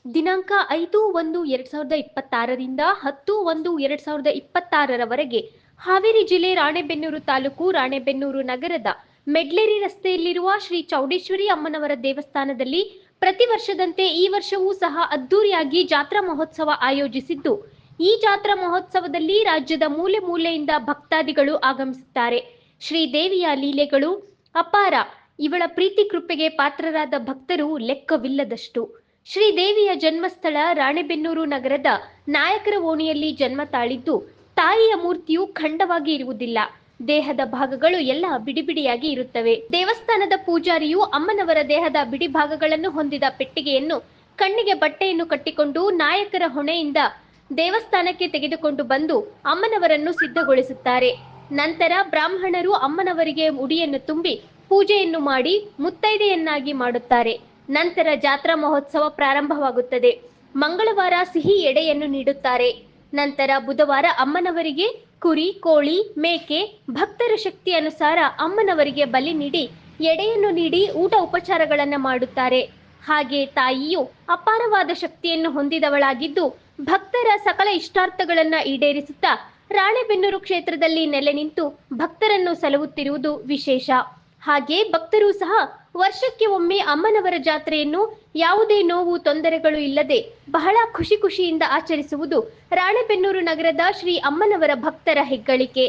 ದಿನಾಂಕ 5-1-2026ರಿಂದ 10-1-2026ರವರೆಗೆ ಹಾವೇರಿ ಜಿಲ್ಲೆ ರಾಣೆಬೆನ್ನೂರು ತಾಲೂಕು ರಾಣೆಬೆನ್ನೂರು ನಗರದ ಮೆಡ್ಲೇರಿ ರಸ್ತೆಯಲ್ಲಿರುವ ಶ್ರೀ ಚೌಡೇಶ್ವರಿ ಅಮ್ಮನವರ ದೇವಸ್ಥಾನದಲ್ಲಿ ಪ್ರತಿ ವರ್ಷದಂತೆ ಈ ವರ್ಷವೂ ಸಹ ಅದ್ದೂರಿಯಾಗಿ ಜಾತ್ರಾ ಮಹೋತ್ಸವ ಆಯೋಜಿಸಿದ್ದು, ಈ ಜಾತ್ರಾ ಮಹೋತ್ಸವದಲ್ಲಿ ರಾಜ್ಯದ ಮೂಲೆ ಮೂಲೆಯಿಂದ ಭಕ್ತಾದಿಗಳು ಆಗಮಿಸುತ್ತಾರೆ. ಶ್ರೀದೇವಿಯ ಲೀಲೆಗಳು ಅಪಾರ. ಇವಳ ಪ್ರೀತಿ ಕೃಪೆಗೆ ಪಾತ್ರರಾದ ಭಕ್ತರು ಲೆಕ್ಕವಿಲ್ಲದಷ್ಟು. ಶ್ರೀದೇವಿಯ ಜನ್ಮಸ್ಥಳ ರಾಣೆಬೆನ್ನೂರು ನಗರದ ನಾಯಕರ ಓಣಿಯಲ್ಲಿ ಜನ್ಮ ತಾಳಿದ್ದು, ತಾಯಿಯ ಮೂರ್ತಿಯು ಖಂಡವಾಗಿ ಇರುವುದಿಲ್ಲ. ದೇಹದ ಭಾಗಗಳು ಎಲ್ಲ ಬಿಡಿಬಿಡಿಯಾಗಿ ಇರುತ್ತವೆ. ದೇವಸ್ಥಾನದ ಪೂಜಾರಿಯು ಅಮ್ಮನವರ ದೇಹದ ಬಿಡಿ ಭಾಗಗಳನ್ನು ಹೊಂದಿದ ಪೆಟ್ಟಿಗೆಯನ್ನು ಕಣ್ಣಿಗೆ ಬಟ್ಟೆಯನ್ನು ಕಟ್ಟಿಕೊಂಡು ನಾಯಕರ ಹೊಣೆಯಿಂದ ದೇವಸ್ಥಾನಕ್ಕೆ ತೆಗೆದುಕೊಂಡು ಬಂದು ಅಮ್ಮನವರನ್ನು ಸಿದ್ಧಗೊಳಿಸುತ್ತಾರೆ. ನಂತರ ಬ್ರಾಹ್ಮಣರು ಅಮ್ಮನವರಿಗೆ ಉಡಿಯನ್ನು ತುಂಬಿ ಪೂಜೆಯನ್ನು ಮಾಡಿ ಮುತ್ತೈದೆಯನ್ನಾಗಿ ಮಾಡುತ್ತಾರೆ. ನಂತರ ಜಾತ್ರಾ ಮಹೋತ್ಸವ ಪ್ರಾರಂಭವಾಗುತ್ತದೆ. ಮಂಗಳವಾರ ಸಿಹಿ ಎಡೆಯನ್ನು ನೀಡುತ್ತಾರೆ. ನಂತರ ಬುಧವಾರ ಅಮ್ಮನವರಿಗೆ ಕುರಿ, ಕೋಳಿ, ಮೇಕೆ ಭಕ್ತರ ಶಕ್ತಿ ಅನುಸಾರ ಅಮ್ಮನವರಿಗೆ ಬಲಿ ನೀಡಿ ಎಡೆಯನ್ನು ನೀಡಿ ಊಟ ಉಪಚಾರಗಳನ್ನು ಮಾಡುತ್ತಾರೆ. ಹಾಗೆ ತಾಯಿಯು ಅಪಾರವಾದ ಶಕ್ತಿಯನ್ನು ಹೊಂದಿದವಳಾಗಿದ್ದು, ಭಕ್ತರ ಸಕಲ ಇಷ್ಟಾರ್ಥಗಳನ್ನು ಈಡೇರಿಸುತ್ತಾ ರಾಣೆಬೆನ್ನೂರು ಕ್ಷೇತ್ರದಲ್ಲಿ ನೆಲೆ ನಿಂತು ಭಕ್ತರನ್ನು ಸಲಹುತ್ತಿರುವುದು ವಿಶೇಷ. ಹಾಗೆ ಭಕ್ತರು ಸಹ ವರ್ಷಕ್ಕೆ ಒಮ್ಮೆ ಅಮ್ಮನವರ ಜಾತ್ರೆಯನ್ನು ಯಾವುದೇ ನೋವು ತೊಂದರೆಗಳು ಇಲ್ಲದೆ ಬಹಳ ಖುಷಿಯಿಂದ ಆಚರಿಸುವುದು ರಾಣೆಬೆನ್ನೂರು ನಗರದ ಶ್ರೀ ಅಮ್ಮನವರ ಭಕ್ತರ ಹೆಗ್ಗಳಿಕೆ.